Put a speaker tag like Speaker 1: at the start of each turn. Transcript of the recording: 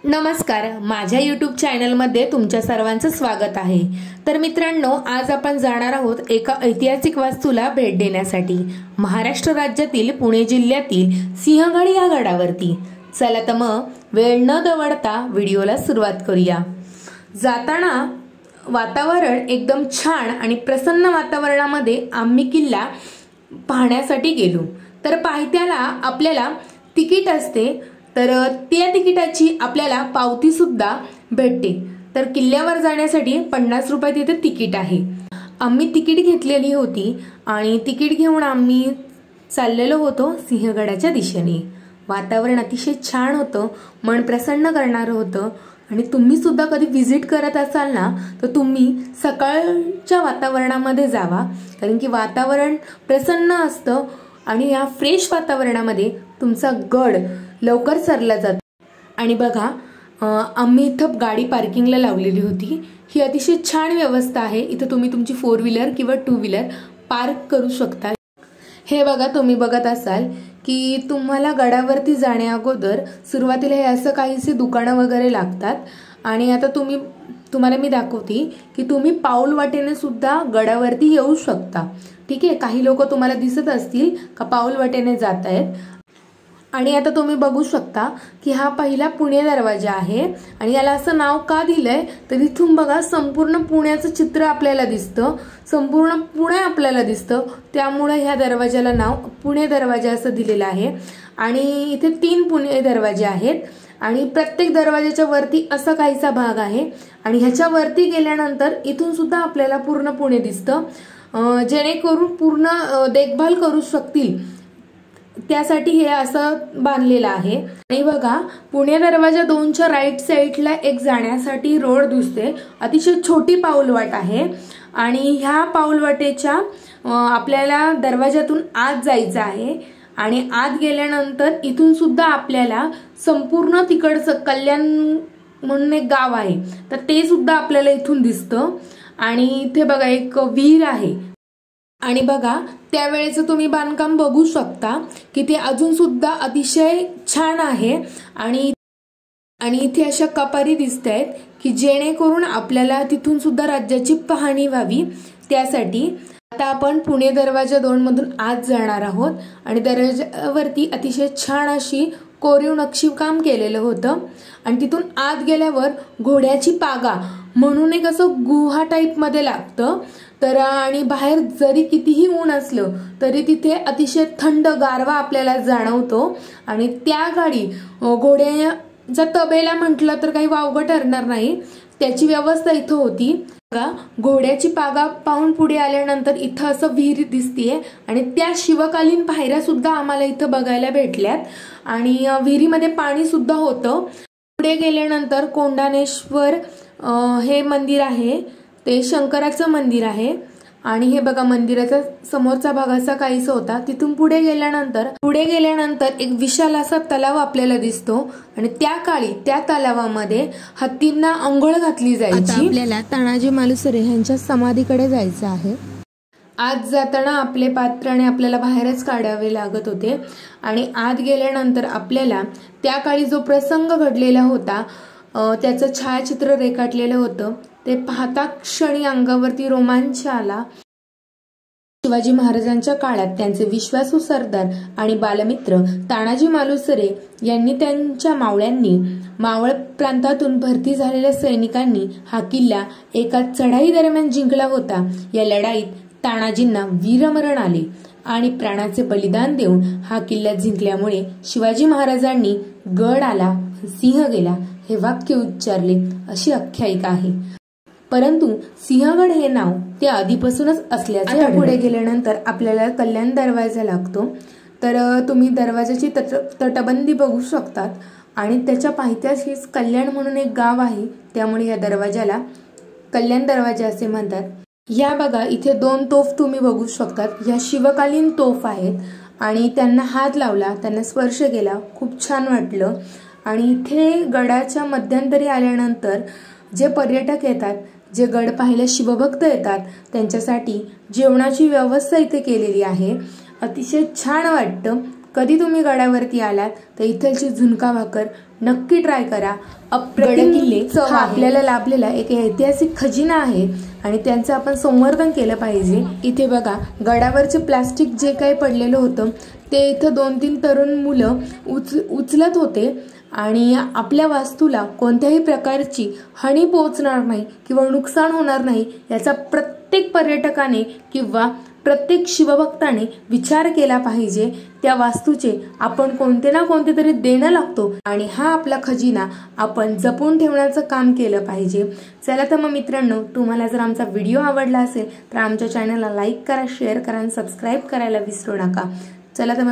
Speaker 1: नमस्कार, माझ्या YouTube चॅनलमध्ये तुमच्या सर्वांचं स्वागत आहे। तर मित्रांनो, आज आपण जाणार आहोत एका ऐतिहासिक वास्तूला भेट देण्यासाठी महाराष्ट्र राज्यातील पुणे जिल्ह्यातील सिंहगड या गडावरती। चला तर मग वेळ न दवडता व्हिडिओला सुरुवात करूया। जाताना वातावरण एकदम छान आणि प्रसन्न वातावरणामध्ये आम्ही किल्ला पाहण्यासाठी गेलो। तर पायथ्याला आपल्याला तिकीट असते, तर त्या तिकिटाची आपल्याला पावती सुद्धा भेटते। तर किल्ल्यावर जाण्यासाठी 50 रुपये तिथे तिकीट आहे। आम्ही तिकीट घेतलेली होती आणि तिकीट घेऊन आम्ही चाललेलो होतो सिंहगडाच्या दिशेने। वातावरण अतिशय छान होतं, मन प्रसन्न करणारं होतं आणि तुम्ही सुद्धा कधी व्हिजिट करत असाल ना, तर तुम्ही सकाळच्या वातावरणामध्ये जावा, कारण की वातावरण प्रसन्न असतं आणि या फ्रेश वातावरणामध्ये तुमचा गड लवकर सरला जातो। आणि बघा, आम्ही इथं गाडी पार्किंगला लावलेली होती। ही अतिशय छान व्यवस्था आहे। इथं तुम्ही तुमची 4 व्हीलर किंवा 2 व्हीलर पार्क करू शकता। हे बघा, तुम्ही बघत असाल की तुम्हाला गडावरती जाण्या अगोदर सुरुवातीला हे असं काहीसे दुकानं वगैरे लागतात आणि आता तुम्हाला मी दाखवते की तुम्ही पाऊल वाटेने सुद्धा गडावरती येऊ शकता। ठीक आहे, काही लोक तुम्हाला दिसत असतील का पाऊल वाटेने जात आहेत। आणि आता तुम्ही बघू शकता की हा पहिला पुणे दरवाजा आहे आणि याला असं नाव का दिलंय, तर इथून बघा संपूर्ण पुण्याचं चित्र आपल्याला दिसतं, संपूर्ण पुणे आपल्याला दिसतं, त्यामुळे ह्या दरवाजाला नाव पुणे दरवाजा असं दिलेलं आहे। आणि इथे 3 पुणे दरवाजे आहेत आणि प्रत्येक दरवाजाच्या वरती असा काहीसा भाग आहे आणि ह्याच्या वरती गेल्यानंतर इथून सुद्धा आपल्याला पूर्ण पुणे दिसतं, जेणेकरून पूर्ण देखभाल करू शकतील त्यासाठी हे असं बांधलेलं आहे। आणि बघा, पुणे दरवाजा 2च्या राईट साईडला एक जाण्यासाठी रोड दिसते, अतिशय छोटी पाऊलवाट आहे आणि ह्या पाऊलवाटेच्या आपल्याला दरवाजातून आत जायचं आहे आणि आत गेल्यानंतर इथून सुद्धा आपल्याला संपूर्ण तिकडचं कल्याण म्हणून एक गाव आहे, तर ते सुद्धा आपल्याला इथून दिसतं। आणि इथे बघा एक विहीर आहे आणि बघा त्यावेळेचं तुम्ही बांधकाम बघू शकता की ते अजून सुद्धा अतिशय छान आहे। आणि इथे अशा कपारी दिसत आहेत की जेणेकरून आपल्याला तिथून सुद्धा राज्याची पाहणी व्हावी त्यासाठी। आता आपण पुणे दरवाजा 2 मधून आत जाणार आहोत आणि दरवाजावरती अतिशय छान अशी कोरीव नक्षीकाम केलेलं होतं आणि तिथून आत गेल्यावर घोड्याची पागा म्हणून एक असं गुहा टाईप मध्ये लागतं। तर आणि बाहेर जरी कितीही ऊन असलं तरी तिथे अतिशय थंड गारवा आपल्याला जाणवतो आणि त्या गाडी घोड्याचा तबेला म्हटलं तर काही वावगं ठरणार नाही, त्याची व्यवस्था इथं होती। घोड्याची पागा पाहून पुढे आल्यानंतर इथं असं विहीर दिसतीये आणि त्या शिवकालीन पायऱ्या सुद्धा आम्हाला इथं बघायला भेटल्यात आणि विहिरीमध्ये पाणी सुद्धा होतं। पुढे गेल्यानंतर कोंढाणेश्वर हे मंदिर आहे, ते शंकराचं मंदिर आहे आणि हे बघा मंदिराचा समोरचा भाग असा काहीसा होता। तिथून पुढे गेल्यानंतर एक विशाल असा तलाव आपल्याला दिसतो आणि त्या काळी त्या तलावामध्ये हत्तींना अंघोळ घातली जायची। आपल्याला तानाजी मालुसरे यांच्या समाधीकडे जायचं आहे। आत जाताना आपले पात्राने आपल्याला बाहेरच काढावे लागत होते आणि आत गेल्यानंतर आपल्याला त्या काळी जो प्रसंग घडलेला होता त्याचं छायाचित्र रेखाटलेलं होतं, ते पाहता क्षणी अंगावरती रोमांच आला। शिवाजी महाराजांच्या काळात त्यांचे विश्वासू सरदार आणि बालमित्र तानाजी मालुसरे यांनी त्यांच्या मावळ्यांनी मावळ प्रांतातून भरती झालेल्या सैनिकांनी हा किल्ला एका चढाई दरम्यान जिंकला होता। या लढाईत तानाजींना वीरमरण आले आणि प्राणाचे बलिदान देऊन हा किल्ला जिंकल्यामुळे शिवाजी महाराजांनी गड आला सिंह गेला हे वाक्य उच्चारले अशी आख्यायिका आहे। परंतु सिंहगड हे नाव ते आधीपासूनच असल्याचे पुढे गेल्यानंतर आपल्याला कल्याण दरवाजा लागतो। तर तुम्ही दरवाजाची तटबंदी बघू शकतात आणि त्याच्या पायथ्यास हेच कल्याण म्हणून एक गाव आहे, त्यामुळे या दरवाजाला कल्याण दरवाजा असे म्हणतात। या बघा, इथे 2 तोफ तुम्ही बघू शकतात, या शिवकालीन तोफ आहेत आणि त्यांना हात लावला, त्यांना स्पर्श केला, खूप छान वाटलं। आणि इथे गडाच्या मध्यंतरी आल्यानंतर जे पर्यटक येतात, जे गड पाहायला शिवभक्त येतात, त्यांच्यासाठी जेवणाची व्यवस्था इथे केलेली आहे। अतिशय छान वाटतं, कधी तुम्ही गडावरती आलात तर इथलची झुणका भाकर नक्की ट्राय करा। अप्रतिम किल्ले चव आपल्याला लाभलेला एक ऐतिहासिक खजिना आहे आणि त्यांचं आपण संवर्धन केलं पाहिजे। इथे बघा गडावरचे प्लास्टिक जे काही पडलेलं होतं ते इथं 2-3 तरुण मुलं उचलत होते आणि आपल्या वास्तूला कोणत्याही प्रकारची हानी पोहोचणार नाही किंवा नुकसान होणार नाही याचा प्रत्येक पर्यटकाने किंवा प्रत्येक शिवभक्ताने विचार केला पाहिजे। त्या वास्तूचे आपण कोणते ना कोणते तरी देणं लागतो आणि हा आपला खजिना आपण जपून ठेवण्याचं काम केलं पाहिजे। चला तर मग मित्रांनो, तुम्हाला जर आमचा व्हिडिओ आवडला असेल तर आमच्या चॅनलला लाईक करा, शेअर करा आणि सबस्क्राईब करायला विसरू नका। चला तर